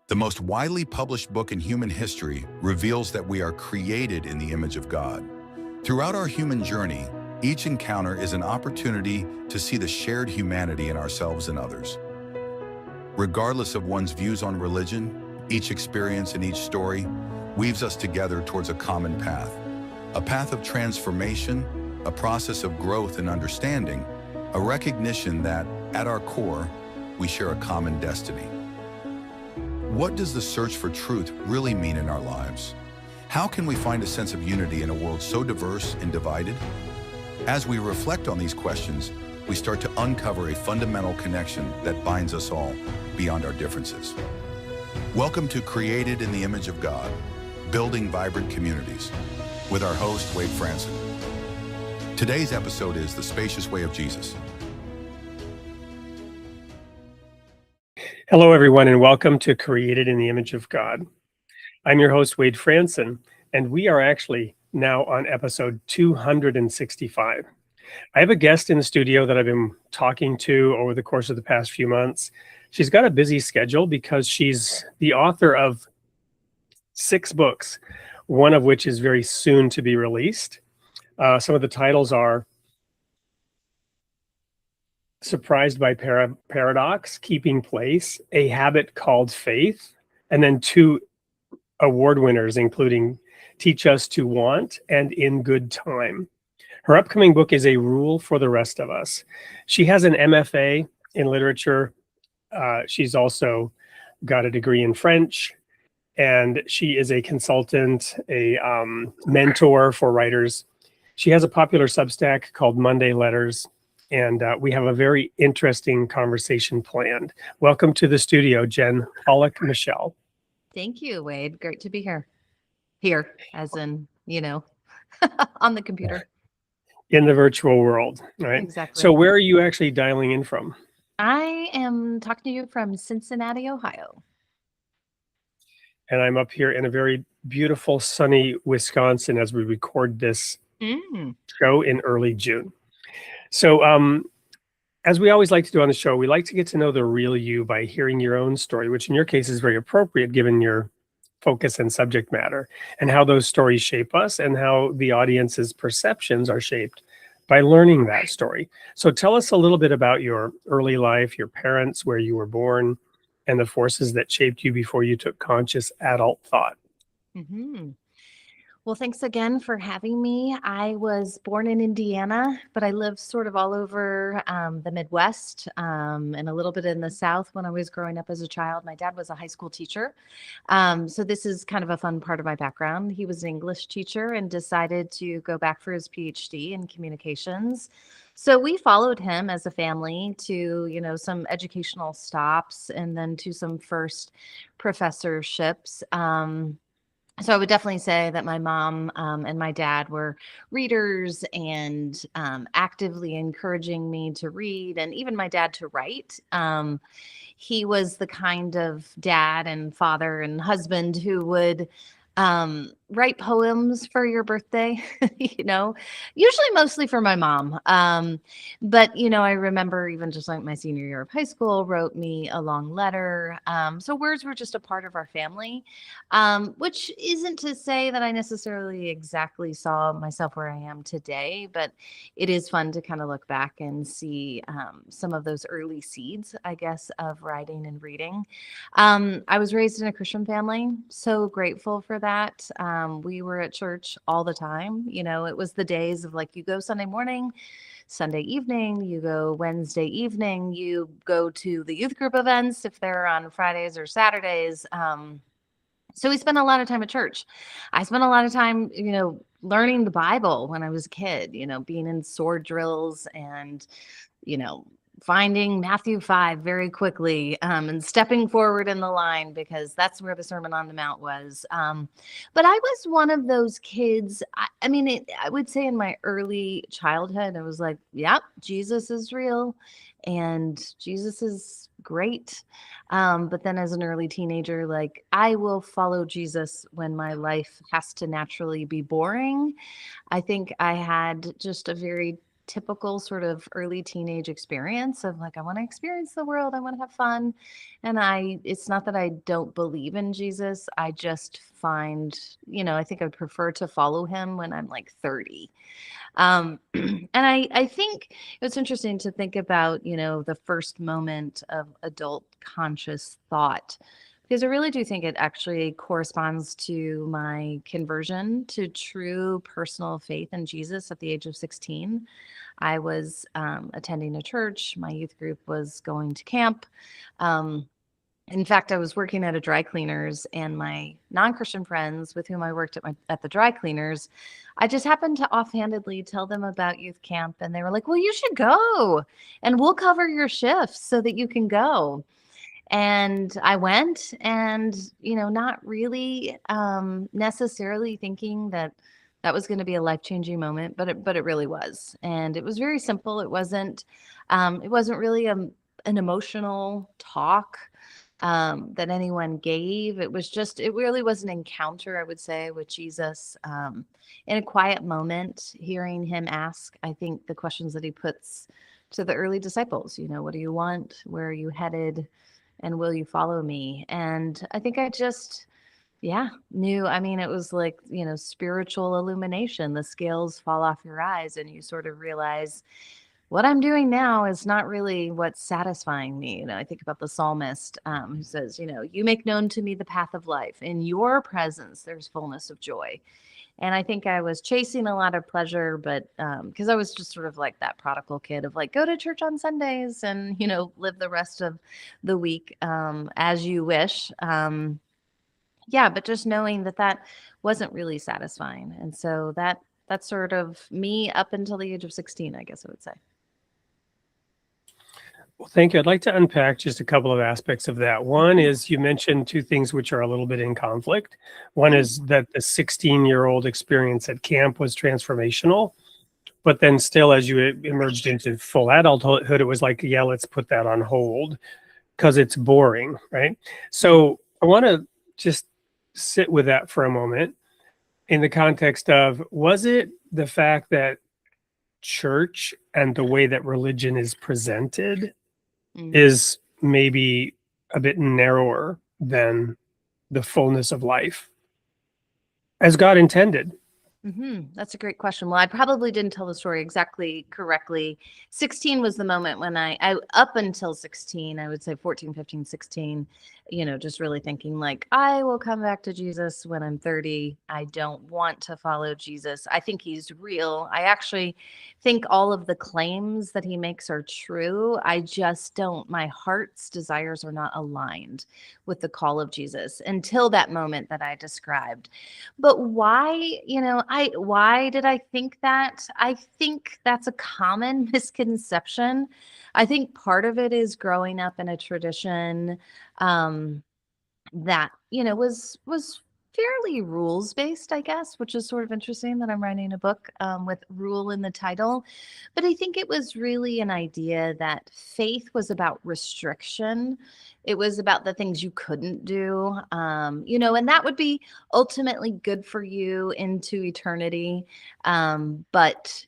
The most widely published book in human history reveals that we are created in the image of God. Throughout our human journey, each encounter is an opportunity to see the shared humanity in ourselves and others. Regardless of one's views on religion, each experience and each story weaves us together towards a common path. A path of transformation, a process of growth and understanding, a recognition that, at our core, we share a common destiny. What does the search for truth really mean in our lives? How can we find a sense of unity in a world so diverse and divided? As we reflect on these questions, we start to uncover a fundamental connection that binds us all beyond our differences. Welcome to Created in the Image of God, Building Vibrant Communities, with our host, Wade Franson. Today's episode is The Spacious Way of Jesus. Hello, everyone, and welcome to Created in the Image of God. I'm your host, Wade Franson, and we are actually now on episode 265. I have a guest in the studio that I've been talking to over the course of the past few months. She's got a busy schedule because she's the author of 6 books, one of which is very soon to be released. Some of the titles are Surprised by Paradox, Keeping Place, A Habit Called Faith, and then 2 award winners, including Teach Us to Want and In Good Time. Her upcoming book is A Rule for the Rest of Us. She has an MFA in literature. She's also got a degree in French, and she is a consultant, a mentor for writers. She has a popular Substack called Monday Letters, and we have a very interesting conversation planned. Welcome to the studio, Jen Pollock Michel. Thank you, Wade. Great to be here. Here, as in, on the computer. In the virtual world, right? Exactly. So where are you actually dialing in from? I am talking to you from Cincinnati, Ohio. And I'm up here in a very beautiful, sunny Wisconsin as we record this show in early June. So as we always like to do on the show, we like to get to know the real you by hearing your own story, which in your case is very appropriate given your focus and subject matter, and how those stories shape us and how the audience's perceptions are shaped by learning that story. So tell us a little bit about your early life, your parents, where you were born, and the forces that shaped you before you took conscious adult thought. Mm-hmm. Well, thanks again for having me. I was born in Indiana, but I lived sort of all over the Midwest and a little bit in the South when I was growing up as a child. My dad was a high school teacher. So this is kind of a fun part of my background. He was an English teacher and decided to go back for his PhD in communications. So we followed him as a family to, some educational stops and then to some first professorships. So I would definitely say that my mom and my dad were readers and actively encouraging me to read, and even my dad to write. He was the kind of dad and father and husband who would write poems for your birthday, usually mostly for my mom. But, I remember even just like my senior year of high school, wrote me a long letter. So words were just a part of our family, which isn't to say that I necessarily exactly saw myself where I am today, but it is fun to kind of look back and see some of those early seeds, I guess, of writing and reading. I was raised in a Christian family, so grateful for that. We were at church all the time. It was the days of like, you go Sunday morning, Sunday evening, you go Wednesday evening, you go to the youth group events if they're on Fridays or Saturdays. So we spent a lot of time at church. I spent a lot of time, learning the Bible when I was a kid, being in sword drills and, finding Matthew 5 very quickly and stepping forward in the line because that's where the Sermon on the Mount was. But I was one of those kids. I would say in my early childhood, I was like, yeah, Jesus is real and Jesus is great. But then as an early teenager, like I will follow Jesus when my life has to naturally be boring. I think I had just a very typical sort of early teenage experience of like, I want to experience the world, I want to have fun. And it's not that I don't believe in Jesus. I just find, I think I would prefer to follow him when I'm like 30. And I think it's interesting to think about, the first moment of adult conscious thought, because I really do think it actually corresponds to my conversion to true personal faith in Jesus at the age of 16. I was attending a church. My youth group was going to camp. In fact, I was working at a dry cleaners, and my non-Christian friends with whom I worked at the dry cleaners, I just happened to offhandedly tell them about youth camp, and they were like, "Well, you should go, and we'll cover your shifts so that you can go." And I went, and not really necessarily thinking that was going to be a life-changing moment, but it really was, and it was very simple. It wasn't really an emotional talk that anyone gave. It really was an encounter, I would say, with Jesus, in a quiet moment, hearing him ask, I think, the questions that he puts to the early disciples. What do you want? Where are you headed? And will you follow me? And I think I just, knew. I mean, it was like, spiritual illumination. The scales fall off your eyes and you sort of realize what I'm doing now is not really what's satisfying me. I think about the psalmist who says, you make known to me the path of life. In your presence, there's fullness of joy. And I think I was chasing a lot of pleasure, but because I was just sort of like that prodigal kid of like, go to church on Sundays and, live the rest of the week as you wish. But just knowing that wasn't really satisfying. And so that's sort of me up until the age of 16, I guess I would say. Well, thank you. I'd like to unpack just a couple of aspects of that. One is you mentioned two things which are a little bit in conflict. One is that the 16-year-old experience at camp was transformational, but then still as you emerged into full adulthood, it was like, let's put that on hold because it's boring, right? So I want to just sit with that for a moment in the context of, was it the fact that church and the way that religion is presented is maybe a bit narrower than the fullness of life as God intended? That's a great question. Well, I probably didn't tell the story exactly correctly. 16 was the moment when I up until 16, I would say 14, 15, 16, just really thinking like, I will come back to Jesus when I'm 30. I don't want to follow Jesus. I think he's real. I actually think all of the claims that he makes are true. I just don't, my heart's desires are not aligned with the call of Jesus until that moment that I described. But why, why did I think that? I think that's a common misconception. I think part of it is growing up in a tradition that, was fairly rules based, I guess, which is sort of interesting that I'm writing a book with rule in the title. But I think it was really an idea that faith was about restriction. It was about the things you couldn't do, and that would be ultimately good for you into eternity. But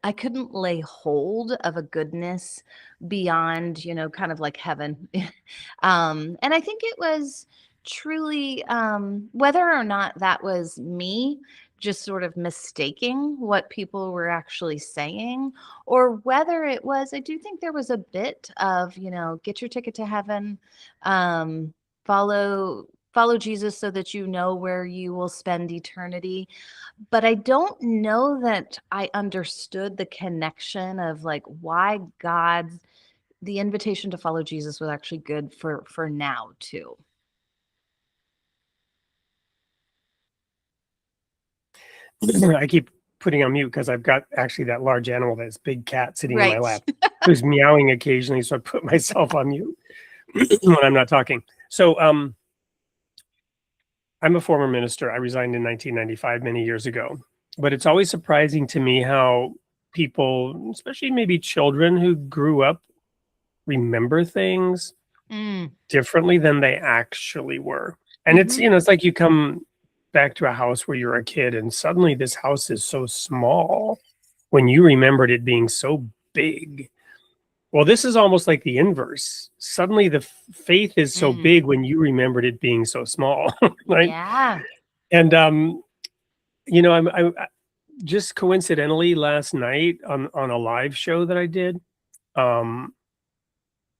I couldn't lay hold of a goodness beyond, kind of like heaven. And I think it was truly, whether or not that was me just sort of mistaking what people were actually saying, or whether it was, I do think there was a bit of, get your ticket to heaven, follow Jesus so that you know where you will spend eternity. But I don't know that I understood the connection of like why the invitation to follow Jesus was actually good for now too. I keep putting on mute because I've got actually that large animal, this big cat sitting in my Right. lap, who's meowing occasionally. So I put myself on mute when I'm not talking. So I'm a former minister. I resigned in 1995, many years ago. But it's always surprising to me how people, especially maybe children who grew up, remember things differently than they actually were. And it's, it's like you come back to a house where you're a kid and suddenly this house is so small when you remembered it being so big. Well, this is almost like the inverse. Suddenly the faith is so big when you remembered it being so small, right? Yeah. And I just coincidentally last night on a live show that I did, um,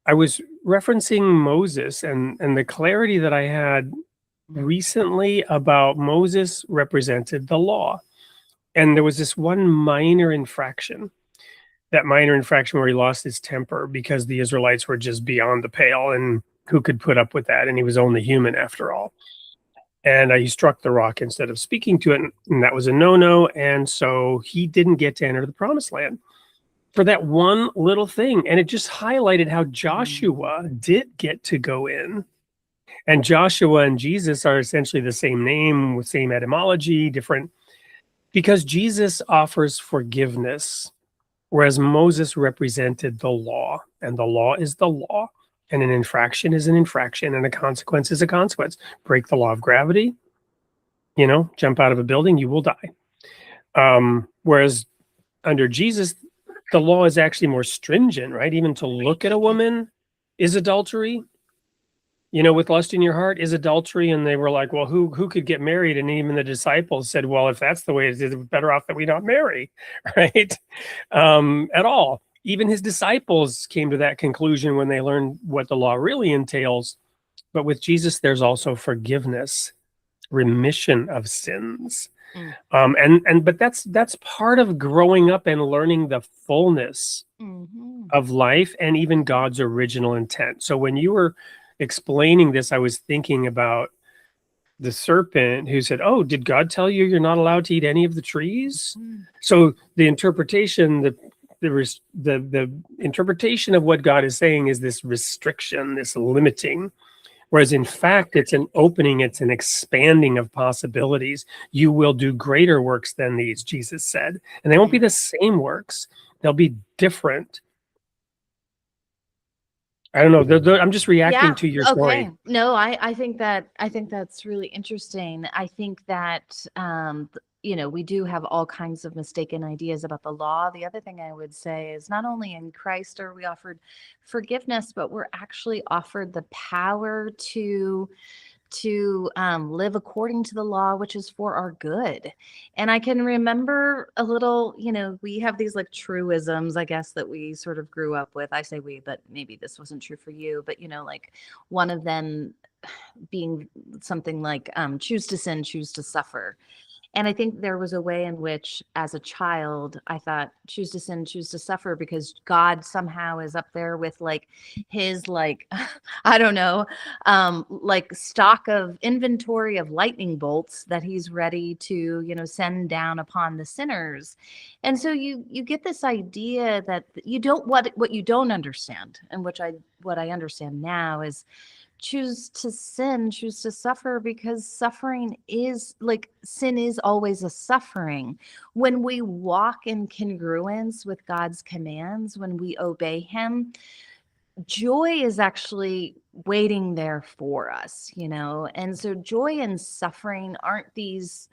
I was referencing Moses and the clarity that I had recently about Moses represented the law. And there was this one minor infraction, that minor infraction where he lost his temper because the Israelites were just beyond the pale, and who could put up with that? And he was only human after all. And he struck the rock instead of speaking to it, and that was a no-no. And so he didn't get to enter the promised land for that one little thing. And it just highlighted how Joshua did get to go in. And Joshua and Jesus are essentially the same name with same etymology, different, because Jesus offers forgiveness, whereas Moses represented the law, and the law is the law, and an infraction is an infraction, and a consequence is a consequence. Break the law of gravity, jump out of a building, you will die. Whereas under Jesus, the law is actually more stringent, right? Even to look at a woman is adultery. With lust in your heart is adultery. And they were like, well, who could get married? And even the disciples said, well, if that's the way it is, it's better off that we not marry, right? At all. Even his disciples came to that conclusion when they learned what the law really entails. But with Jesus, there's also forgiveness, remission of sins. But that's part of growing up and learning the fullness of life and even God's original intent. So when you were explaining this, I was thinking about the serpent who said, oh, did God tell you you're not allowed to eat any of the trees? So the interpretation, the interpretation of what God is saying is this restriction, this limiting, whereas in fact it's an opening, it's an expanding of possibilities. You will do greater works than these, Jesus said, and they won't be the same works, they'll be different. I don't know. I'm just reacting to your story. No, I think that's really interesting. I think that we do have all kinds of mistaken ideas about the law. The other thing I would say is not only in Christ are we offered forgiveness, but we're actually offered the power to live according to the law, which is for our good. And I can remember a little, we have these like truisms, I guess, that we sort of grew up with. I say we, but maybe this wasn't true for you, but like one of them being something like choose to sin, choose to suffer. And I think there was a way in which, as a child, I thought, choose to sin, choose to suffer, because God somehow is up there with like his, like, I don't know, like stock of inventory of lightning bolts that he's ready to, send down upon the sinners. And so you get this idea that you don't, what you don't understand, and what I understand now is, choose to sin, choose to suffer, because suffering is like sin is always a suffering. When we walk in congruence with God's commands, when we obey him, joy is actually waiting there for us, and so joy and suffering aren't these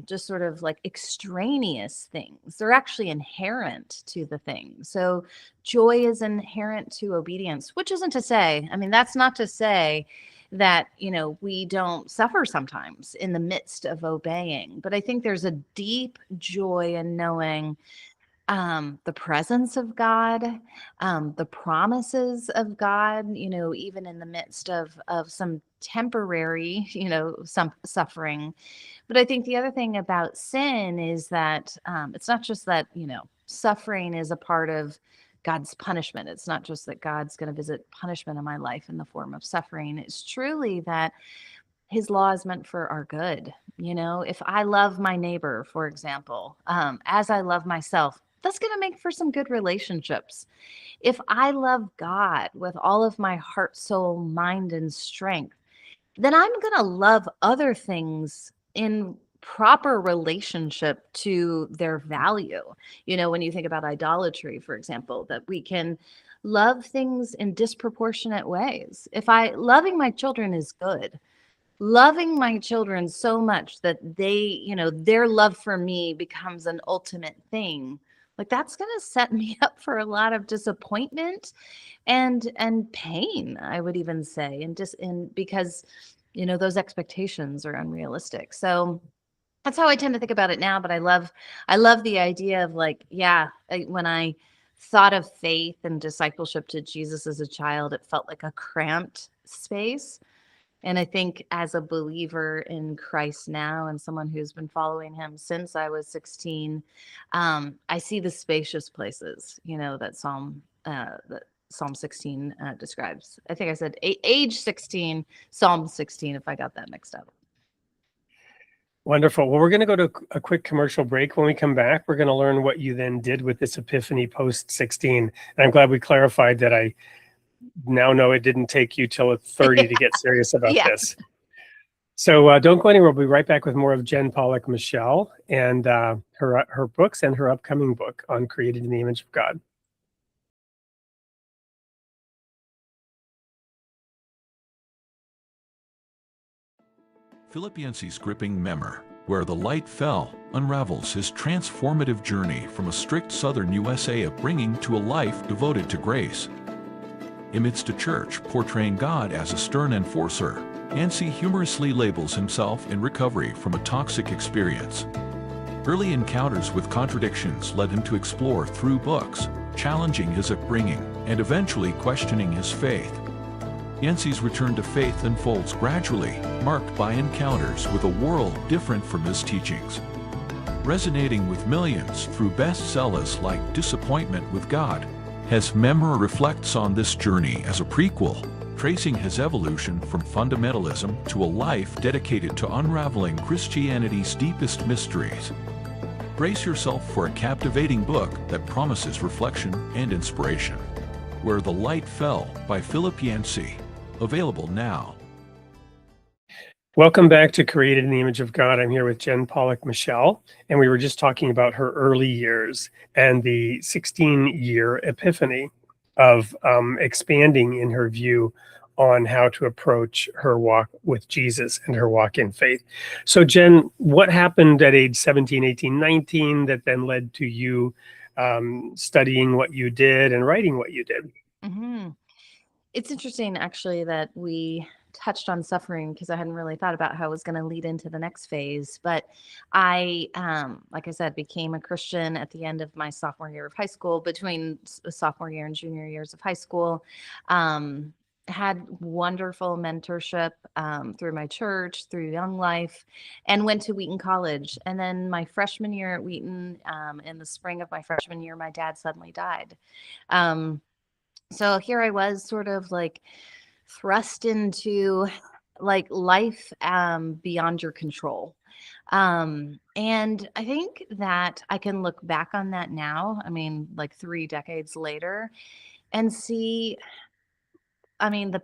just sort of like extraneous things. They're actually inherent to the thing. So joy is inherent to obedience, which isn't to say, that's not to say that, we don't suffer sometimes in the midst of obeying. But I think there's a deep joy in knowing the presence of God, the promises of God, even in the midst of some temporary, some suffering. But I think the other thing about sin is that it's not just that, suffering is a part of God's punishment. It's not just that God's going to visit punishment in my life in the form of suffering. It's truly that his law is meant for our good. If I love my neighbor, for example, as I love myself, that's going to make for some good relationships. If I love God with all of my heart, soul, mind, and strength, then I'm going to love other things in proper relationship to their value. When you think about idolatry, for example, that we can love things in disproportionate ways. If loving my children is good, loving my children so much that they, you know, their love for me becomes an ultimate thing, like that's going to set me up for a lot of disappointment and pain, I would even say, and just in because, you know, those expectations are unrealistic. So that's how I tend to think about it now. But I love the idea of like, yeah, when I thought of faith and discipleship to Jesus as a child, it felt like a cramped space. And I think as a believer in Christ now and someone who's been following him since I was 16, I see the spacious places, you know, that Psalm 16 describes. I think I said age 16, Psalm 16, if I got that mixed up. Wonderful. Well, we're going to go to a quick commercial break. When we come back, we're going to learn what you then did with this epiphany post 16. And I'm glad we clarified that. I now know it didn't take you till 30 to get serious about this. So don't go anywhere. We'll be right back with more of Jen Pollock Michel and her books and her upcoming book on Created in the Image of God. Philip Yancey's gripping memoir, Where the Light Fell, unravels his transformative journey from a strict southern USA upbringing to a life devoted to grace. Amidst a church portraying God as a stern enforcer, Yancey humorously labels himself in recovery from a toxic experience. Early encounters with contradictions led him to explore through books, challenging his upbringing, and eventually questioning his faith. Yancey's return to faith unfolds gradually, marked by encounters with a world different from his teachings. Resonating with millions through bestsellers like Disappointment with God, his memoir reflects on this journey as a prequel, tracing his evolution from fundamentalism to a life dedicated to unraveling Christianity's deepest mysteries. Brace yourself for a captivating book that promises reflection and inspiration. Where the Light Fell by Philip Yancey. Available now. Welcome back to Created in the Image of God. I'm here with Jen Pollock Michel, and we were just talking about her early years and the 16-year epiphany of expanding in her view on how to approach her walk with Jesus and her walk in faith. So Jen, what happened at age 17, 18, 19 that then led to you studying what you did and writing what you did? Mm-hmm. It's interesting, actually, that we touched on suffering because I hadn't really thought about how it was going to lead into the next phase. But I, like I said, became a Christian at the end of my sophomore year of high school, between sophomore year and junior years of high school. Had wonderful mentorship through my church, through Young Life, and went to Wheaton College. And then my freshman year at Wheaton, in the spring of my freshman year, my dad suddenly died. So here I was, sort of like thrust into like life beyond your control. And I think that I can look back on that now, I mean, like 3 decades later, and see, I mean,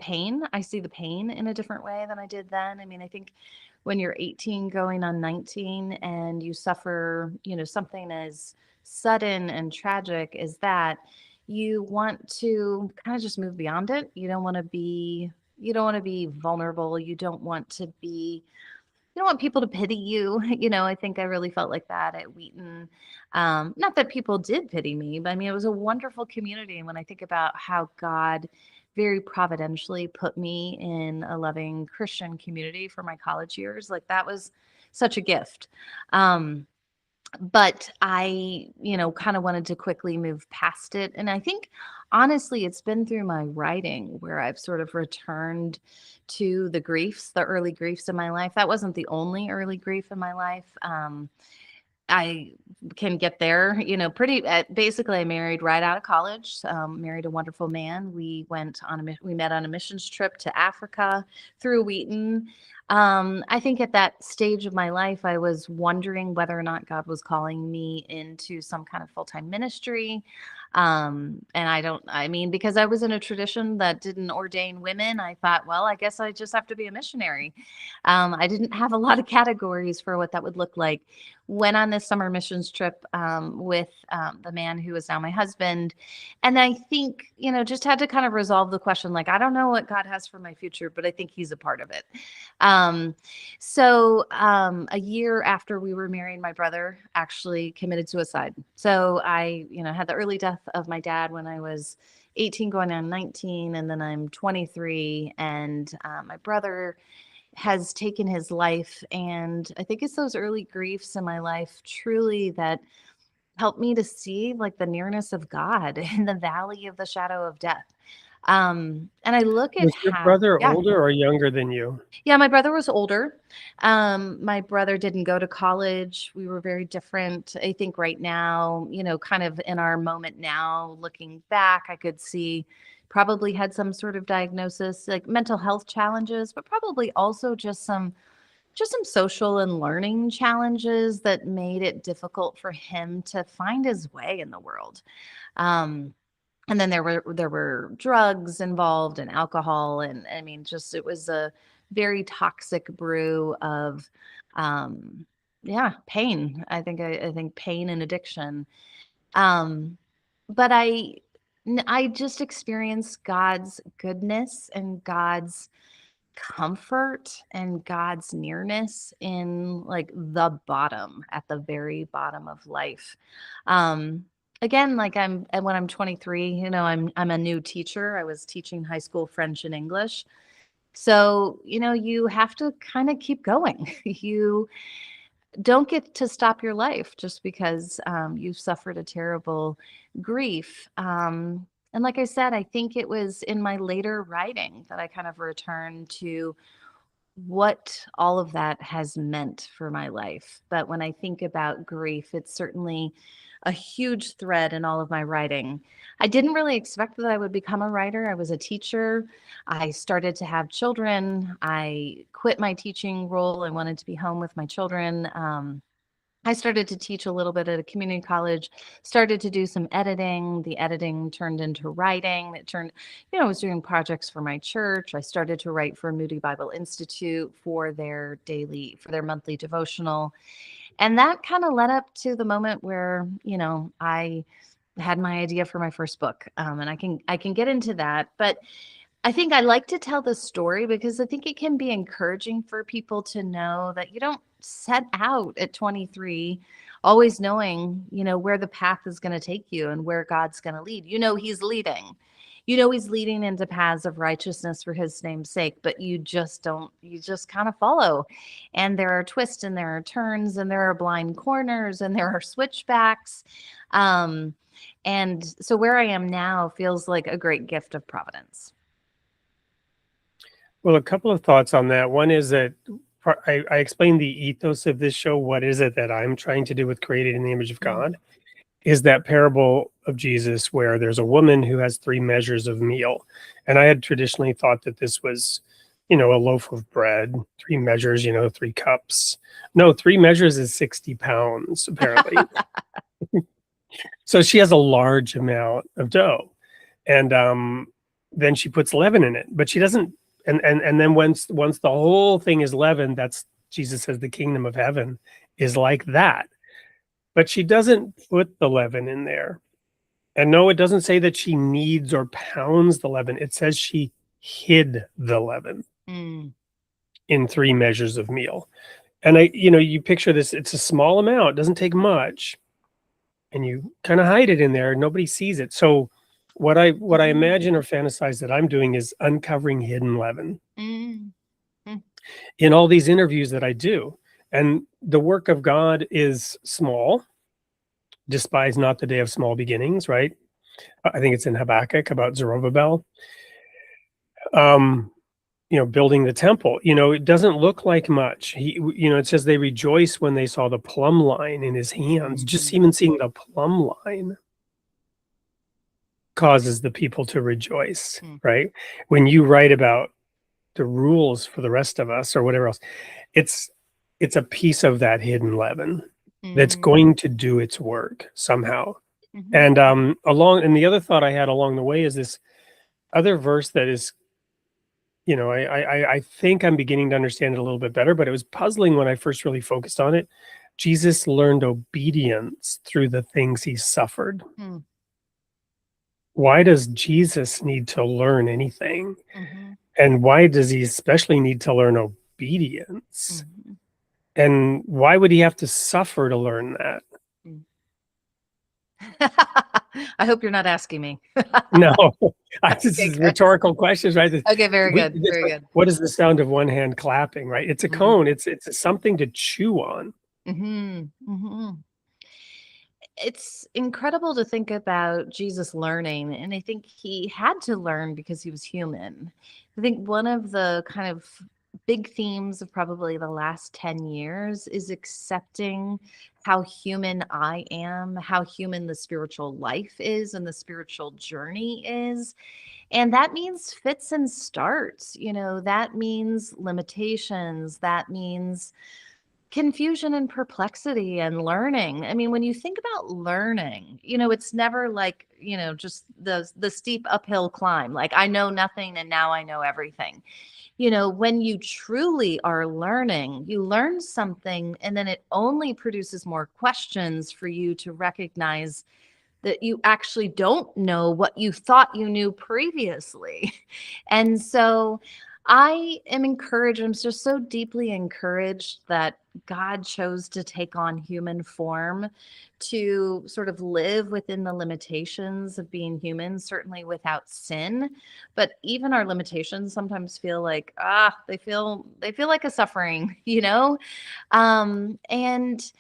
I see the pain in a different way than I did then. I mean, I think when you're 18 going on 19 and you suffer, you know, something as sudden and tragic as that, you want to kind of just move beyond it. You don't want to be vulnerable. You don't want people to pity you. You know, I think I really felt like that at Wheaton. Not that people did pity me, but I mean, it was a wonderful community. And when I think about how God very providentially put me in a loving Christian community for my college years, like that was such a gift. But I, you know, kind of wanted to quickly move past it. And I think, honestly, it's been through my writing where I've sort of returned to the early griefs in my life. That wasn't the only early grief in my life. I can get there, you know, basically I married right out of college, married a wonderful man. We met on a missions trip to Africa through Wheaton. I think at that stage of my life, I was wondering whether or not God was calling me into some kind of full-time ministry. And because I was in a tradition that didn't ordain women, I thought, well, I guess I just have to be a missionary. I didn't have a lot of categories for what that would look like. Went on this summer missions trip with the man who is now my husband. And I think, just had to kind of resolve the question, like, I don't know what God has for my future, but I think he's a part of it. So a year after we were married, my brother actually committed suicide. So I, had the early death of my dad when I was 18 going on 19, and then I'm 23, and my brother has taken his life. And I think it's those early griefs in my life truly that helped me to see like the nearness of God in the valley of the shadow of death. And I look at Was your brother yeah. older or younger than you? Yeah, my brother was older. My brother didn't go to college. We were very different. I think right now, kind of in our moment now, looking back, I could see probably had some sort of diagnosis, like mental health challenges, but probably also just some social and learning challenges that made it difficult for him to find his way in the world. And then there were drugs involved and alcohol, and I mean, just it was a very toxic brew of, pain. I think pain and addiction. But I just experienced God's goodness and God's comfort and God's nearness in like the bottom, at the very bottom of life. Again, like when I'm 23, I'm a new teacher. I was teaching high school French and English. So, you have to kind of keep going. You don't get to stop your life just because you've suffered a terrible grief. And like I said, I think it was in my later writing that I kind of returned to what all of that has meant for my life. But when I think about grief, it's certainly a huge thread in all of my writing. I didn't really expect that I would become a writer. I was a teacher. I started to have children. I quit my teaching role. I wanted to be home with my children. I started to teach a little bit at a community college, started to do some editing. The editing turned into writing. I was doing projects for my church. I started to write for Moody Bible Institute for their monthly devotional. And that kind of led up to the moment where, I had my idea for my first book. And I can get into that. But I think I like to tell this story because I think it can be encouraging for people to know that you don't set out at 23 always knowing, where the path is going to take you and where God's going to lead. He's leading. He's leading into paths of righteousness for his name's sake, but you just kind of follow. And there are twists and there are turns and there are blind corners and there are switchbacks. And so where I am now feels like a great gift of providence. Well, a couple of thoughts on that. One is that I explained the ethos of this show. What is it that I'm trying to do with created in the image of God? Is that parable of Jesus where there's a woman who has 3 measures of meal. And I had traditionally thought that this was, a loaf of bread, 3 measures, 3 cups. No, 3 measures is 60 pounds, apparently. So she has a large amount of dough. And then she puts leaven in it, but she doesn't. And then once the whole thing is leavened, that's, Jesus says, the kingdom of heaven is like that. But she doesn't put the leaven in there. And no, it doesn't say that she kneads or pounds the leaven. It says she hid the leaven in 3 measures of meal. And you picture this, it's a small amount, it doesn't take much. And you kind of hide it in there. Nobody sees it. So what I imagine or fantasize that I'm doing is uncovering hidden leaven in all these interviews that I do. And the work of God is small. Despise not the day of small beginnings, right? I think it's in Habakkuk about Zerubbabel. Building the temple. It doesn't look like much. It says they rejoice when they saw the plumb line in his hands. Just even seeing the plumb line causes the people to rejoice, right? When you write about the rules for the rest of us or whatever else, it's a piece of that hidden leaven that's going to do its work somehow. Mhm. And and the other thought I had along the way is this other verse that is, I think I'm beginning to understand it a little bit better, but it was puzzling when I first really focused on it. Jesus learned obedience through the things he suffered. Mm. Why does Jesus need to learn anything? Mhm. And why does he especially need to learn obedience? Mhm. And why would he have to suffer to learn that? Mm. I hope you're not asking me. No, this Okay, is good. rhetorical questions, right? Okay, very good. It's Very like, good. what is the sound of one hand clapping, right? It's a Mhm. cone. It's something to chew on. Mhm. Mhm. It's incredible to think about Jesus learning, and I think he had to learn because he was human. I think one of the kind of big themes of probably the last 10 years is accepting how human I am, how human the spiritual life is, and the spiritual journey is. And that means fits and starts, that means limitations, that means confusion and perplexity and learning. I mean, when you think about learning, it's never like, just the steep uphill climb. Like I know nothing and now I know everything. When you truly are learning, you learn something and then it only produces more questions for you to recognize that you actually don't know what you thought you knew previously. And so I am encouraged, I'm just so deeply encouraged that God chose to take on human form to sort of live within the limitations of being human, certainly without sin. But even our limitations sometimes feel like, they feel like a suffering, and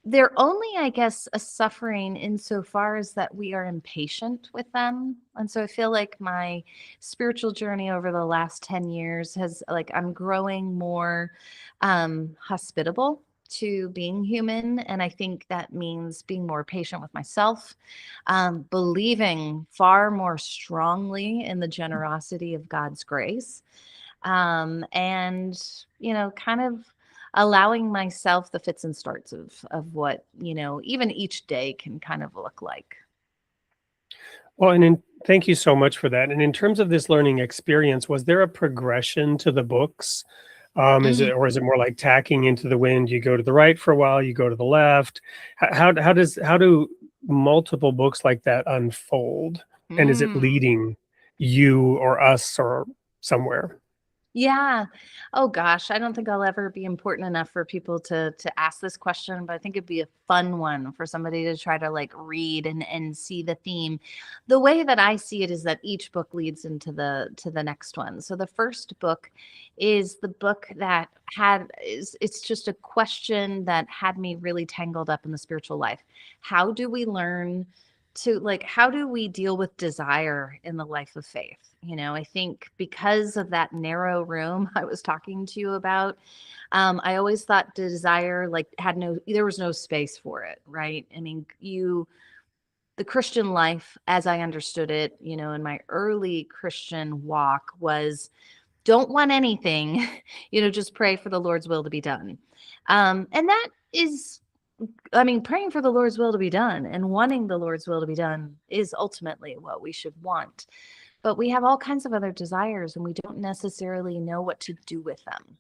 they're only, I guess, a suffering insofar as that we are impatient with them. And so I feel like my spiritual journey over the last 10 years has, like, I'm growing more hospitable to being human. And I think that means being more patient with myself, believing far more strongly in the generosity of God's grace, and kind of allowing myself the fits and starts of what even each day can kind of look like. Well, thank you so much for that. And in terms of this learning experience, was there a progression to the books? Is Mm. it more like tacking into the wind? You go to the right for a while, you go to the left. How do multiple books like that unfold? And is it Mm. leading you or us or somewhere? Yeah. Oh gosh, I don't think I'll ever be important enough for people to ask this question, but I think it'd be a fun one for somebody to try to like read and see the theme. The way that I see it is that each book leads into the next one. So the first book is the book that it's just a question that had me really tangled up in the spiritual life. How do we learn how do we deal with desire in the life of faith? I think because of that narrow room I was talking to you about, I always thought desire like there was no space for it, right? I mean, the Christian life, as I understood it, in my early Christian walk was don't want anything, just pray for the Lord's will to be done. And that is, I mean, praying for the Lord's will to be done and wanting the Lord's will to be done is ultimately what we should want. But we have all kinds of other desires and we don't necessarily know what to do with them.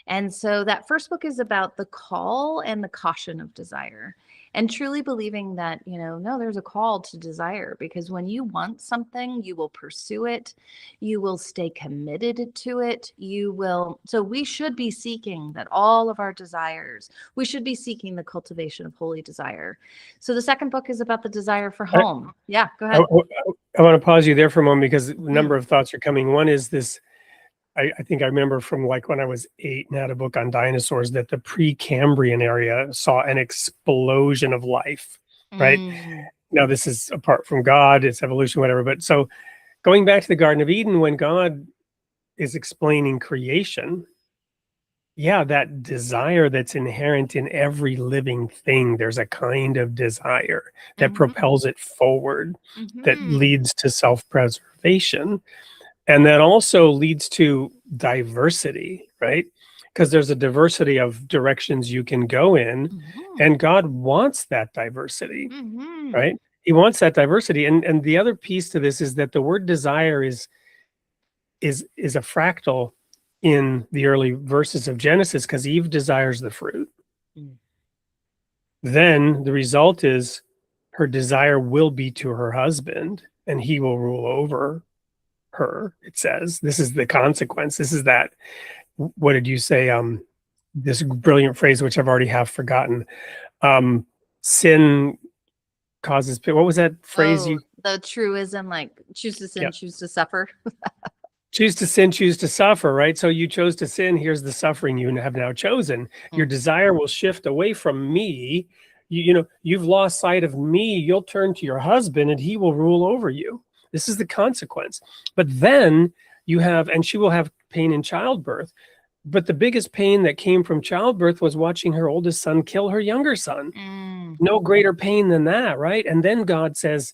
And so that first book is about the call and the caution of desire, and truly believing that, no, there's a call to desire, because when you want something, you will pursue it. You will stay committed to it. So we should be seeking that all of our desires, we should be seeking the cultivation of holy desire. So the second book is about the desire for I, home. Yeah, go I, ahead. I want to pause you there for a moment because a Mm. number of thoughts are coming. One is this. I think I remember from like when I was 8 and had a book on dinosaurs that the Precambrian area saw an explosion of life, right? Mm. Now, this is apart from God, it's evolution, whatever. But so going back to the Garden of Eden, when God is explaining creation, yeah, that desire that's inherent in every living thing, there's a kind of desire that Mhm. propels it forward, that Mhm. leads to self-preservation. And that also leads to diversity, right? Because there's a diversity of directions you can go in, Mhm. and God wants that diversity, Mhm. right? He wants that diversity. And the other piece to this is that the word desire is a fractal in the early verses of Genesis, because Eve desires the fruit. Mm. Then the result is her desire will be to her husband, and he will rule over her. It says this is the consequence. This is that. What did you say? This brilliant phrase, which I've already have forgotten. Sin causes. What was that phrase? The truism, like choose to sin, choose to suffer. Choose to sin, choose to suffer, right? So you chose to sin. Here's the suffering you have now chosen. Your desire will shift away from me. You've lost sight of me. You'll turn to your husband and he will rule over you. This is the consequence. But then you have, and she will have pain in childbirth. But the biggest pain that came from childbirth was watching her oldest son kill her younger son. No greater pain than that, right? And then God says,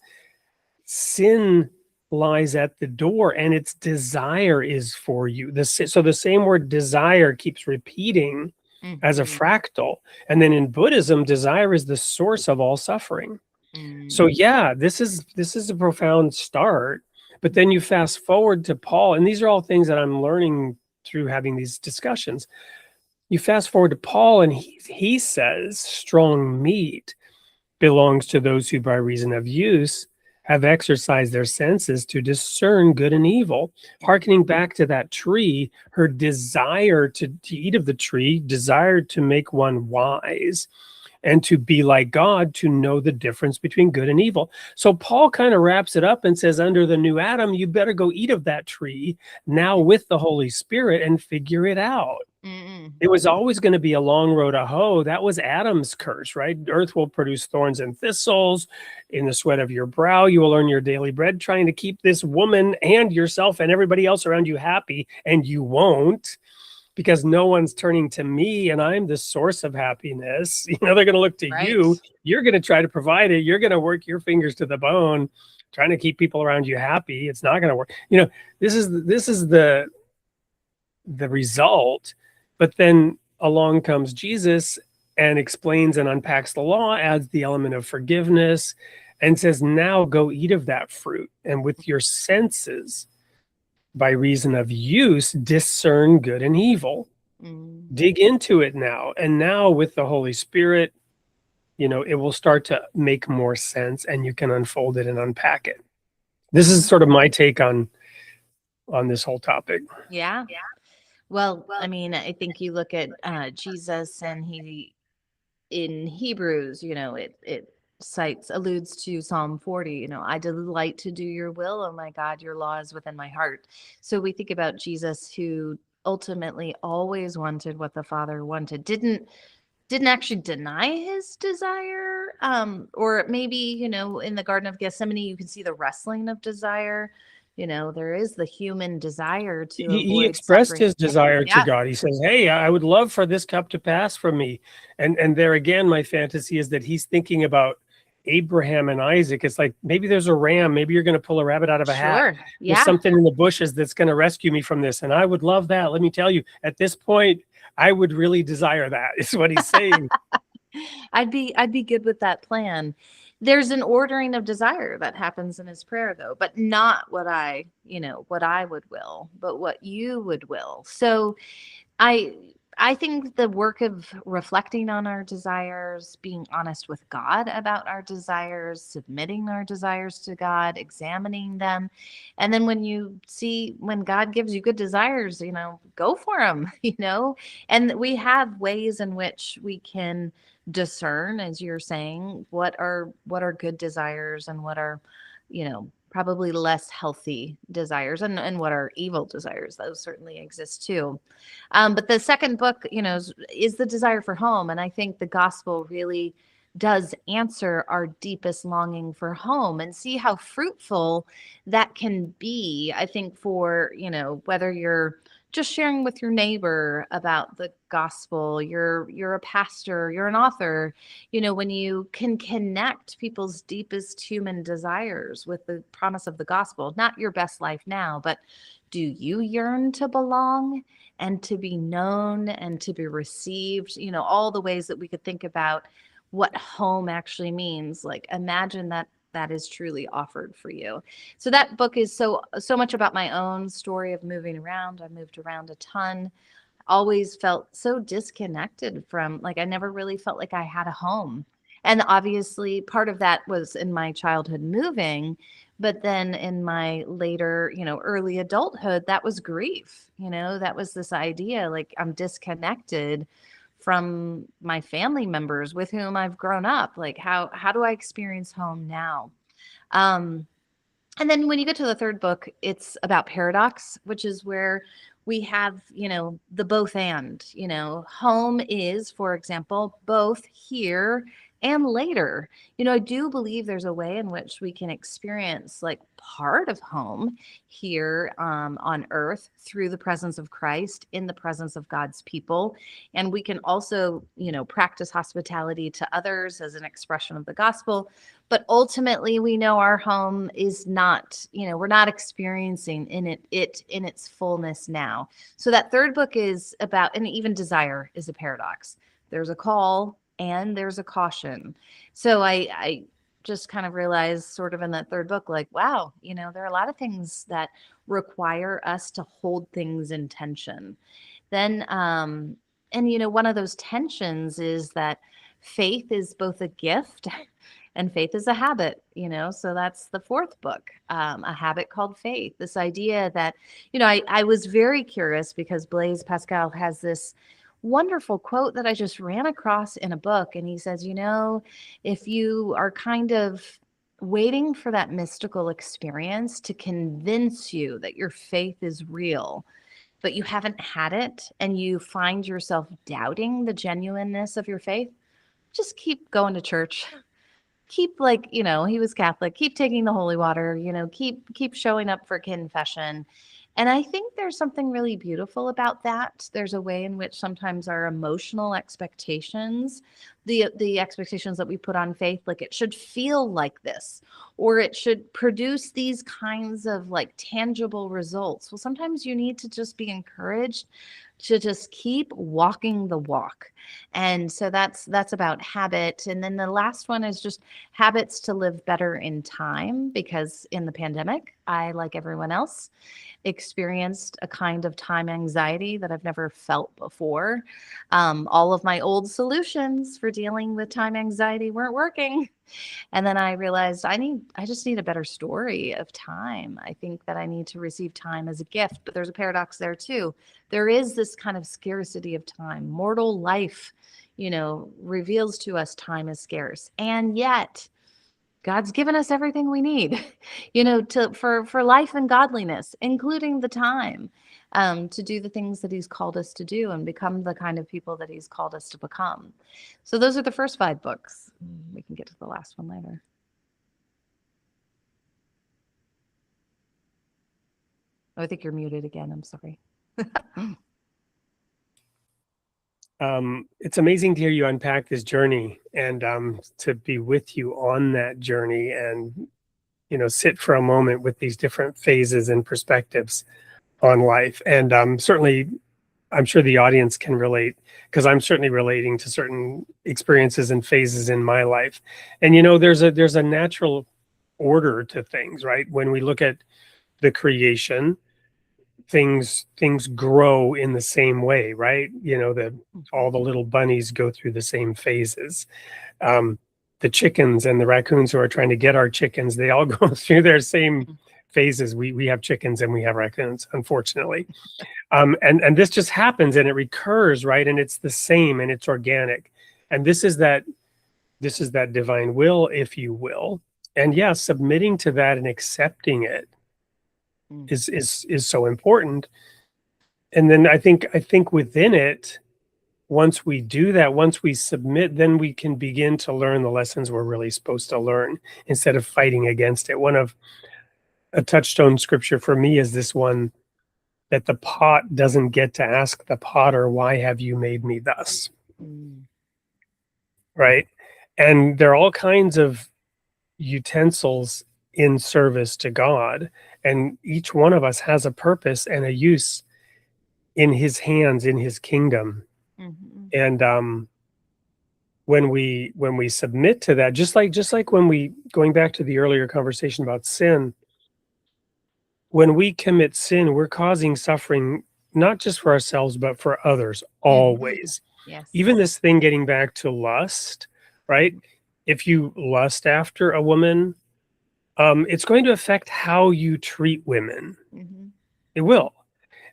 sin lies at the door and its desire is for you. So the same word desire keeps repeating as a fractal. And then in Buddhism, desire is the source of all suffering. So yeah, this is a profound start. But then you fast forward to Paul, and these are all things that I'm learning through having these discussions. You fast forward to Paul, and he says strong meat belongs to those who by reason of use have exercised their senses to discern good and evil. Hearkening back to that tree, her desire to eat of the tree desired to make one wise and to be like God, to know the difference between good and evil. So Paul kind of wraps it up and says, under the new Adam, you better go eat of that tree now with the Holy Spirit and figure it out. It was always going to be a long road to hoe. That was Adam's curse, right? Earth will produce thorns and thistles. In the sweat of your brow, you will earn your daily bread, trying to keep this woman and yourself and everybody else around you happy. And you won't, because no one's turning to me and I'm the source of happiness. They're going to look to you. You're going to try to provide it. You're going to work your fingers to the bone, trying to keep people around you happy. It's not going to work. This is the result. But then along comes Jesus and explains and unpacks the law, adds the element of forgiveness, and says, now go eat of that fruit. And with your senses, by reason of use, discern good and evil. Dig into it now. And now with the Holy Spirit, it will start to make more sense and you can unfold it and unpack it. This is sort of my take on this whole topic. Yeah. Well, I mean, I think you look at Jesus, and he in Hebrews, it alludes to Psalm 40, I delight to do your will. Oh my God, your law is within my heart. So we think about Jesus, who ultimately always wanted what the Father wanted, didn't actually deny his desire. Or maybe, in the Garden of Gethsemane, you can see the wrestling of desire. There is the human desire to he avoid expressed suffering. his desire to God. He says, hey, I would love for this cup to pass from me. And there again, my fantasy is that he's thinking about Abraham and Isaac. It's like, maybe there's a ram. Maybe you're going to pull a rabbit out of a hat. There's something in the bushes that's going to rescue me from this. And I would love that. Let me tell you, at this point, I would really desire that, is what he's saying. I'd be good with that plan. There's an ordering of desire that happens in his prayer, though, but not what I would will, but what you would will. So I think the work of reflecting on our desires, being honest with God about our desires, submitting our desires to God, examining them. And then when God gives you good desires, go for them, and we have ways in which we can discern, as you're saying, what are good desires and what are, probably less healthy desires, and what are evil desires. Those certainly exist too. But the second book, is the desire for home. And I think the gospel really does answer our deepest longing for home, and see how fruitful that can be. I think for, whether you're just sharing with your neighbor about the gospel, you're a pastor, you're an author, when you can connect people's deepest human desires with the promise of the gospel, not your best life now, but do you yearn to belong and to be known and to be received? All the ways that we could think about what home actually means. Like, imagine that that is truly offered for you. So that book is so much about my own story of moving around. I moved around a ton, always felt so disconnected from, like, I never really felt like I had a home. And obviously part of that was in my childhood moving, but then in my later, early adulthood, that was grief. That was this idea, like, I'm disconnected from my family members with whom I've grown up. Like, how do I experience home now? And then when you get to the third book, it's about paradox, which is where we have, the both and, home is, for example, both here and later. I do believe there's a way in which we can experience like part of home here on earth through the presence of Christ, in the presence of God's people. And we can also, practice hospitality to others as an expression of the gospel. But ultimately, we know our home is not, we're not experiencing it in its fullness now. So that third book is about, and even desire is a paradox. There's a call and there's a caution. So I just kind of realized sort of in that third book, like, wow, there are a lot of things that require us to hold things in tension. Then, and one of those tensions is that faith is both a gift and faith is a habit, so that's the fourth book, A Habit Called Faith. This idea that, I was very curious because Blaise Pascal has this wonderful quote that I just ran across in a book. And he says, if you are kind of waiting for that mystical experience to convince you that your faith is real, but you haven't had it and you find yourself doubting the genuineness of your faith, just keep going to church. Keep, like, he was Catholic, keep taking the holy water, keep showing up for confession. And I think there's something really beautiful about that. There's a way in which sometimes our emotional expectations, the expectations that we put on faith, like it should feel like this, or it should produce these kinds of like tangible results. Well, sometimes you need to just be encouraged to just keep walking the walk. And so that's about habit. And then the last one is just habits to live better in time, because in the pandemic, I, like everyone else, experienced a kind of time anxiety that I've never felt before. All of my old solutions for dealing with time anxiety weren't working. And then I realized I just need a better story of time. I think that I need to receive time as a gift, but there's a paradox there too. There is this kind of scarcity of time. Mortal life, reveals to us time is scarce. And yet God's given us everything we need, for life and godliness, including the time to do the things that he's called us to do and become the kind of people that he's called us to become. So those are the first 5 books. We can get to the last one later. Oh, I think you're muted again. I'm sorry. It's amazing to hear you unpack this journey and to be with you on that journey and, sit for a moment with these different phases and perspectives on life. And certainly, I'm sure the audience can relate, because I'm certainly relating to certain experiences and phases in my life. And, there's a natural order to things, right? When we look at the creation, things grow in the same way, right? All the little bunnies go through the same phases. The chickens and the raccoons who are trying to get our chickens, they all go through their same phases. We have chickens and we have raccoons, unfortunately. And this just happens and it recurs, right? And it's the same and it's organic. And this is that divine will, if you will. And yeah, submitting to that and accepting it is so important. And then I think within it, once we do that, once we submit, then we can begin to learn the lessons we're really supposed to learn instead of fighting against it. One of a touchstone scripture for me is this one, that the pot doesn't get to ask the potter, why have you made me thus? Right? And there are all kinds of utensils in service to God, and each one of us has a purpose and a use in his hands, in his kingdom. And when we submit to that, just like when we, going back to the earlier conversation about sin, when we commit sin, we're causing suffering not just for ourselves but for others always. Yes. Even this thing, getting back to lust, right? If you lust after a woman, it's going to affect how you treat women. It will.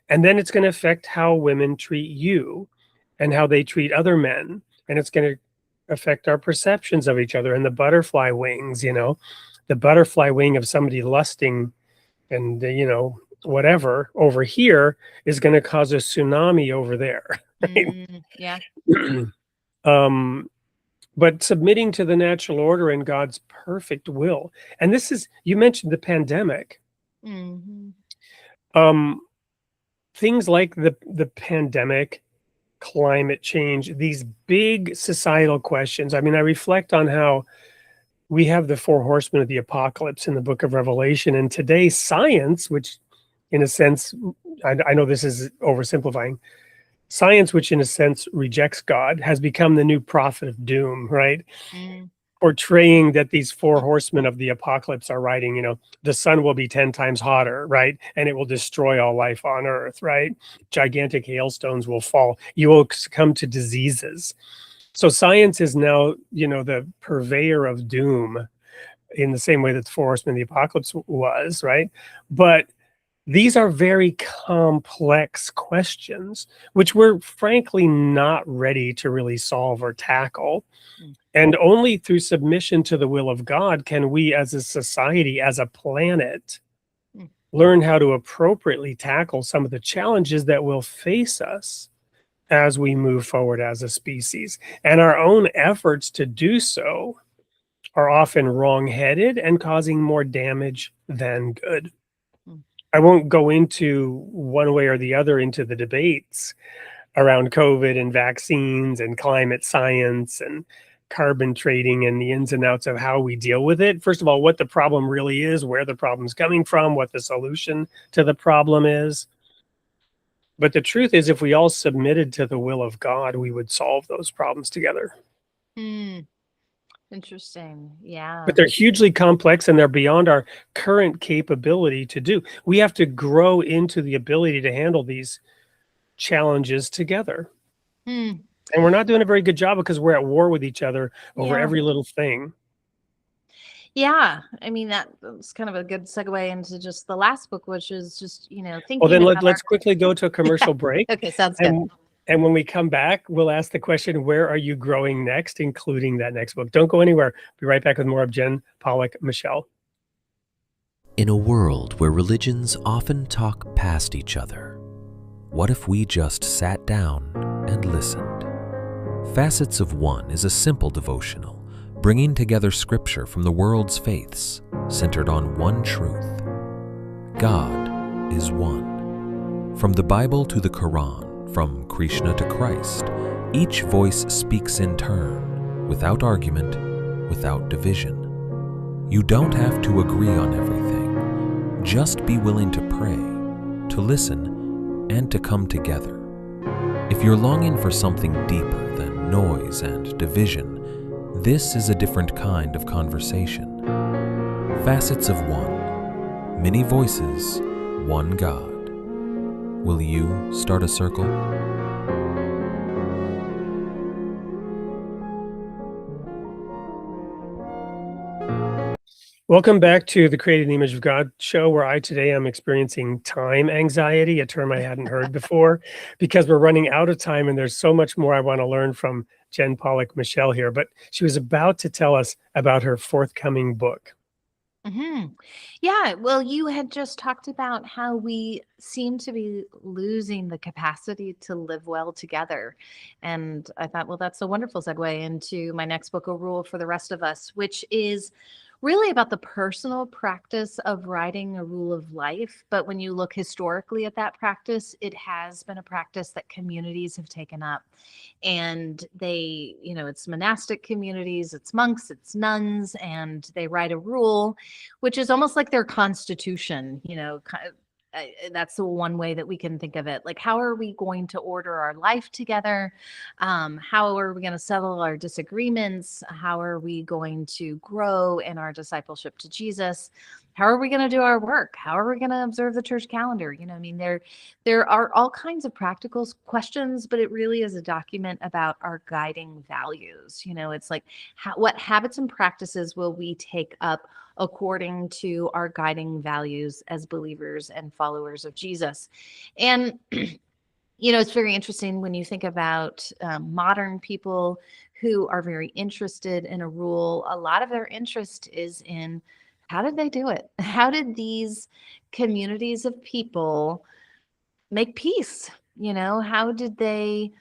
And then it's going to affect how women treat you and how they treat other men. And it's going to affect our perceptions of each other, and the butterfly wings, the butterfly wing of somebody lusting and, whatever over here is going to cause a tsunami over there. Right? Yeah. But submitting to the natural order and God's perfect will. And this is, you mentioned the pandemic. Things like the pandemic, climate change, these big societal questions. I mean, I reflect on how we have the 4 horsemen of the apocalypse in the book of Revelation, and today's science, which in a sense, I know this is oversimplifying, science, which in a sense rejects God, has become the new prophet of doom, right? Portraying that these 4 horsemen of the apocalypse are riding, the sun will be 10 times hotter, right? And it will destroy all life on earth, right? Gigantic hailstones will fall. You will succumb to diseases. So science is now, the purveyor of doom in the same way that the 4 horsemen of the apocalypse was, right? But these are very complex questions, which we're frankly not ready to really solve or tackle. And only through submission to the will of God can we, as a society, as a planet, learn how to appropriately tackle some of the challenges that will face us as we move forward as a species. And our own efforts to do so are often wrong-headed and causing more damage than good. I won't go into one way or the other into the debates around COVID and vaccines and climate science and carbon trading and the ins and outs of how we deal with it. First of all, what the problem really is, where the problem's coming from, what the solution to the problem is. But the truth is, if we all submitted to the will of God, we would solve those problems together. Interesting. Yeah. But they're hugely complex and they're beyond our current capability to do. We have to grow into the ability to handle these challenges together. And we're not doing a very good job because we're at war with each other over every little thing. Yeah. I mean, that's kind of a good segue into just the last book, which is just, thinking. Well, then let's quickly go to a commercial break. Okay, sounds good. And when we come back, we'll ask the question, where are you growing next, including that next book? Don't go anywhere. Be right back with more of Jen Pollock Michel. In a world where religions often talk past each other, what if we just sat down and listened? Facets of One is a simple devotional, bringing together scripture from the world's faiths, centered on one truth. God is one. From the Bible to the Quran, from Krishna to Christ, each voice speaks in turn, without argument, without division. You don't have to agree on everything. Just be willing to pray, to listen, and to come together. If you're longing for something deeper than noise and division, this is a different kind of conversation. Facets of One. Many voices, one God. Will you start a circle? Welcome back to the Created in the Image of God show, where today I'm experiencing time anxiety, a term I hadn't heard before, because we're running out of time and there's so much more I want to learn from Jen Pollock Michel here. But she was about to tell us about her forthcoming book. Yeah, well, you had just talked about how we seem to be losing the capacity to live well together. And I thought, well, that's a wonderful segue into my next book, A Rule for the Rest of Us, which is really about the personal practice of writing a rule of life. But when you look historically at that practice, it has been a practice that communities have taken up. And they, it's monastic communities, it's monks, it's nuns, and they write a rule, which is almost like their constitution, that's the one way that we can think of it. Like, how are we going to order our life together? How are we going to settle our disagreements? How are we going to grow in our discipleship to Jesus? How are we going to do our work? How are we going to observe the church calendar? I mean, there are all kinds of practical questions, but it really is a document about our guiding values. It's like, what habits and practices will we take up according to our guiding values as believers and followers of Jesus? And it's very interesting when you think about modern people who are very interested in a rule. A lot of their interest is in, how did they do it? How did these communities of people make peace? How did they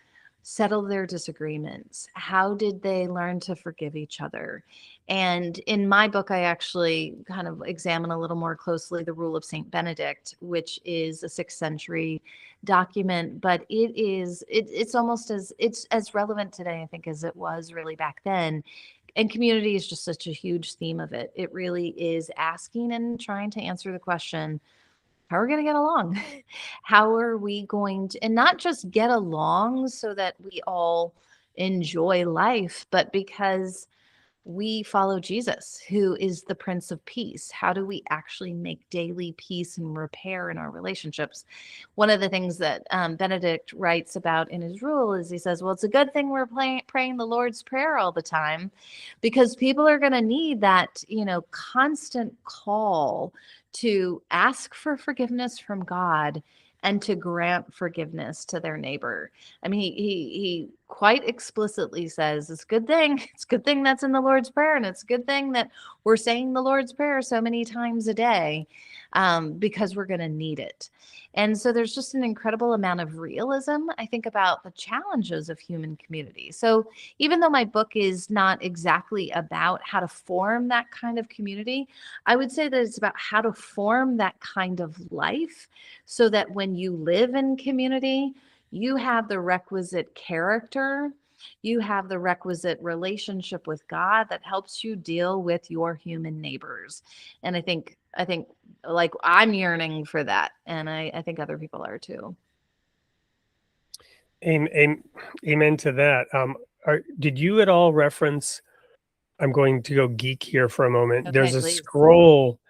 settle their disagreements? How did they learn to forgive each other? And in my book, I actually kind of examine a little more closely the Rule of Saint Benedict, which is a 6th century document, but it's almost it's as relevant today, I think, as it was really back then. And community is just such a huge theme of it. It really is asking and trying to answer the question, how are we going to get along? How are we going to, and not just get along so that we all enjoy life, but because we follow Jesus, who is the Prince of Peace. How do we actually make daily peace and repair in our relationships? One of the things that Benedict writes about in his rule is he says, well, it's a good thing we're praying the Lord's Prayer all the time, because people are going to need that, constant call to ask for forgiveness from God and to grant forgiveness to their neighbor. I mean, he quite explicitly says it's a good thing. It's a good thing that's in the Lord's Prayer, and it's a good thing that we're saying the Lord's Prayer so many times a day, because we're going to need it. And so there's just an incredible amount of realism, I think, about the challenges of human community. So even though my book is not exactly about how to form that kind of community, I would say that it's about how to form that kind of life so that when you live in community, you have the requisite character, you have the requisite relationship with God that helps you deal with your human neighbors. And I think like I'm yearning for that. And I think other people are too. Amen to that. Did you at all reference, I'm going to go geek here for a moment. Okay, There's a please. scroll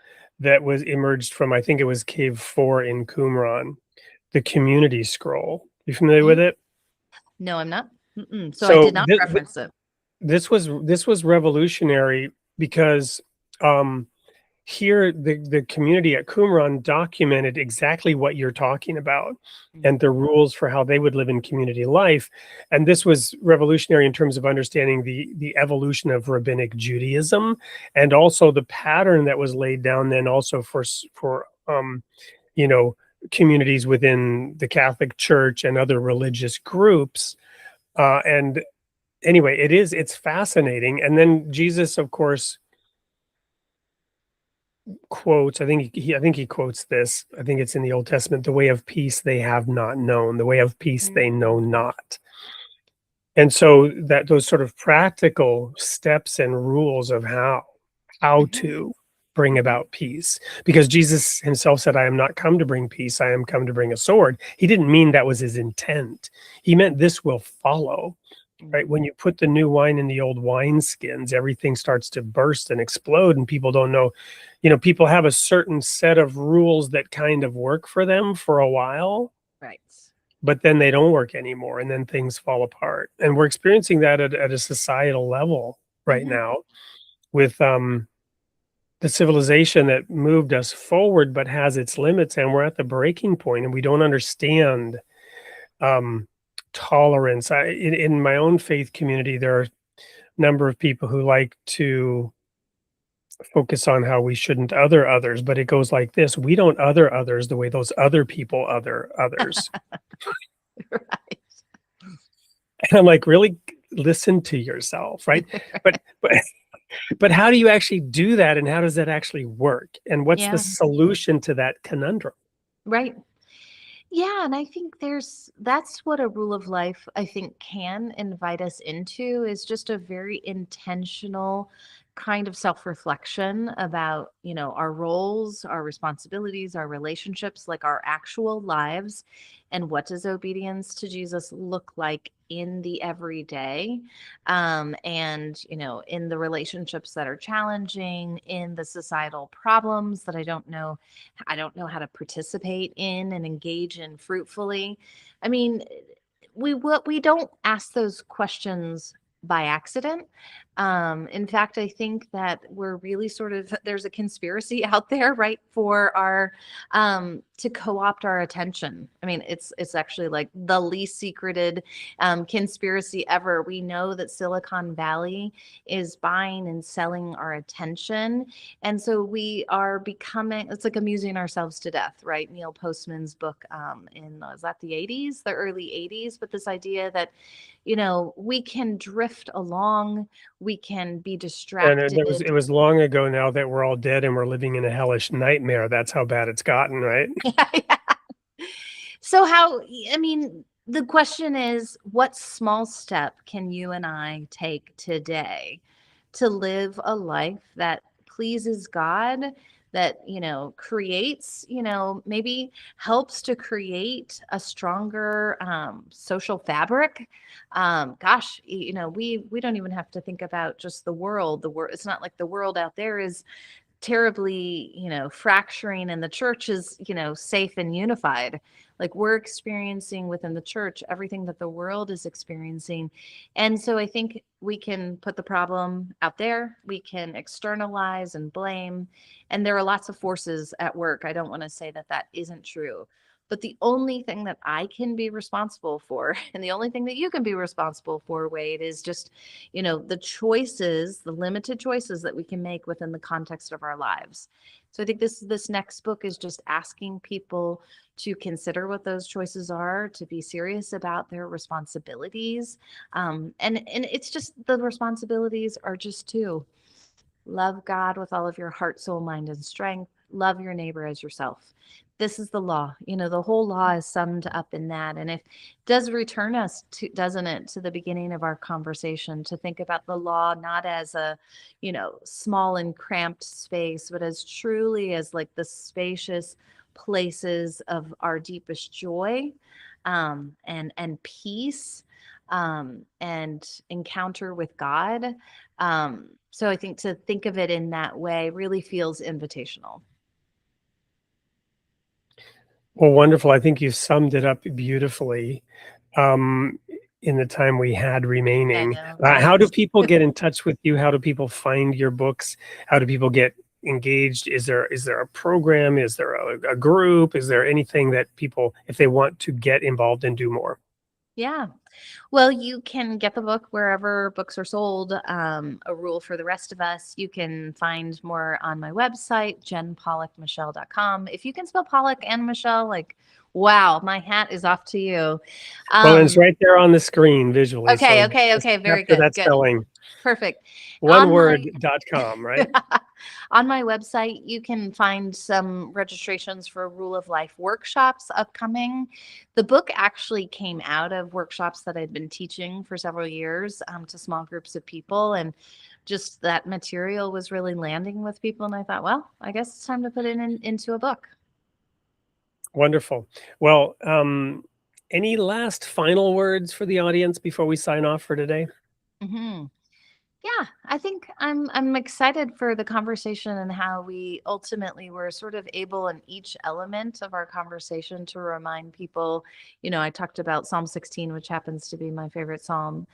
that was emerged from, I think it was Cave 4 in Qumran, the community scroll. You familiar with it? No, I'm not. So I did not reference it. This was revolutionary because here the community at Qumran documented exactly what you're talking about and the rules for how they would live in community life. And this was revolutionary in terms of understanding the evolution of rabbinic Judaism, and also the pattern that was laid down then also for communities within the Catholic Church and other religious groups. And anyway, it's fascinating. And then Jesus, of course, quotes, I think he quotes this, I think it's in the Old Testament, the way of peace they have not known, the way of peace they know not. And so that those sort of practical steps and rules of how to bring about peace, because Jesus himself said, I am not come to bring peace, I am come to bring a sword. He didn't mean that was his intent. He meant this will follow. Right? When you put the new wine in the old wineskins, everything starts to burst and explode, and people don't know, people have a certain set of rules that kind of work for them for a while. Right. But then they don't work anymore, and then things fall apart. And we're experiencing that at a societal level right now with the civilization that moved us forward but has its limits, and we're at the breaking point, and we don't understand tolerance. In my own faith community, there are a number of people who like to focus on how we shouldn't other others, but it goes like this: we don't other others the way those other people other others. Right. And I'm like, really listen to yourself, right? But how do you actually do that, and how does that actually work, and what's the solution to that conundrum? Right. Yeah, and I think that's what a rule of life, I think, can invite us into, is just a very intentional kind of self-reflection about, our roles, our responsibilities, our relationships, like our actual lives, and what does obedience to Jesus look like in the everyday, and in the relationships that are challenging, in the societal problems that I don't know how to participate in and engage in fruitfully. I mean, we don't ask those questions by accident. In fact, I think that we're really there's a conspiracy out there, right, for our to co-opt our attention. I mean, it's actually like the least secreted conspiracy ever. We know that Silicon Valley is buying and selling our attention, and so we are becoming. It's like amusing ourselves to death, right? Neil Postman's book is that the early 80s, but this idea that we can drift along, we can be And distracted. it was long ago now that we're all dead and we're living in a hellish nightmare. That's how bad it's gotten, right? Yeah. So the question is, what small step can you and I take today to live a life that pleases God, that, creates, maybe helps to create a stronger social fabric? Gosh, we don't even have to think about just the world. It's not like the world out there is terribly, fracturing, and the church is, safe and unified. Like, we're experiencing within the church everything that the world is experiencing. And so I think we can put the problem out there, we can externalize and blame, and there are lots of forces at work. I don't want to say that that isn't true. But the only thing that I can be responsible for, and the only thing that you can be responsible for, Wade, is just, the limited choices that we can make within the context of our lives. So I think this next book is just asking people to consider what those choices are, to be serious about their responsibilities. And it's just, the responsibilities are just two. Love God with all of your heart, soul, mind, and strength. Love your neighbor as yourself. This is the law. The whole law is summed up in that. And it does return us to, doesn't it, to the beginning of our conversation, to think about the law not as a, small and cramped space, but as truly as like the spacious places of our deepest joy, and peace, and encounter with God. So I think to think of it in that way really feels invitational. Well, wonderful. I think you summed it up beautifully in the time we had remaining. know, right? How do people get in touch with you? How do people find your books? How do people get engaged? Is there a program? Is there a group? Is there anything that people, if they want to get involved and do more? Yeah. Well, you can get the book wherever books are sold. A rule for the rest of us. You can find more on my website, jenpollockmichel.com. If you can spell Pollock and Michel, like, wow, my hat is off to you. Well, it's right there on the screen visually. Okay, so okay. Very good. That Good. spelling. Perfect. Oneword.com, right? On my website, you can find some registrations for Rule of Life workshops upcoming. The book actually came out of workshops that I'd been teaching for several years to small groups of people. And just that material was really landing with people. And I thought, well, I guess it's time to put it into a book. Wonderful. Well, any last final words for the audience before we sign off for today? Mm-hmm. Yeah, I think I'm excited for the conversation and how we ultimately were sort of able in each element of our conversation to remind people, I talked about Psalm 16, which happens to be my favorite Psalm.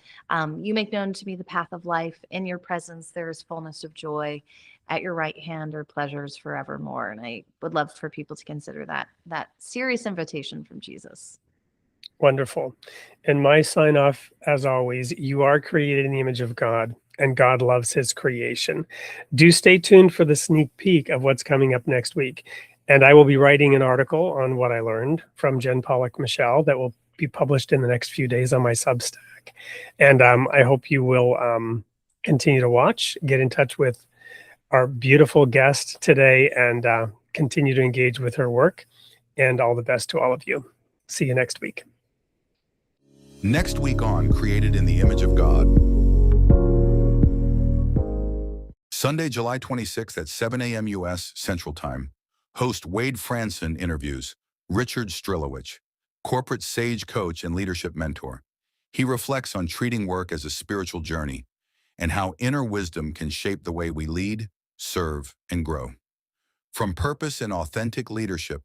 You make known to me the path of life. In your presence, there is fullness of joy. At your right hand are pleasures forevermore. And I would love for people to consider that serious invitation from Jesus. Wonderful. And my sign off, as always, you are created in the image of God, and God loves his creation. Do stay tuned for the sneak peek of what's coming up next week. And I will be writing an article on what I learned from Jen Pollock Michel that will be published in the next few days on my Substack. And I hope you will continue to watch, get in touch with our beautiful guest today, and continue to engage with her work. And all the best to all of you. See you next week. Next week on Created in the Image of God. Sunday, July 26th at 7 a.m. U.S. Central Time, host Wade Franson interviews Richard Strilowich, corporate sage coach and leadership mentor. He reflects on treating work as a spiritual journey and how inner wisdom can shape the way we lead, serve, and grow. From purpose and authentic leadership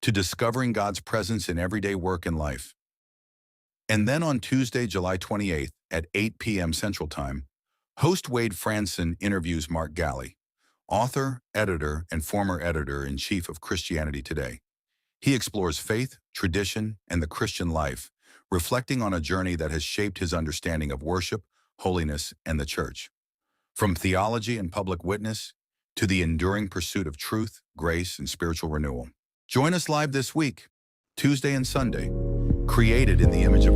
to discovering God's presence in everyday work and life. And then on Tuesday, July 28th at 8 p.m. Central Time, host Wade Franson interviews Mark Galli, author, editor, and former editor-in-chief of Christianity Today. He explores faith, tradition, and the Christian life, reflecting on a journey that has shaped his understanding of worship, holiness, and the church. From theology and public witness to the enduring pursuit of truth, grace, and spiritual renewal. Join us live this week, Tuesday and Sunday, created in the image of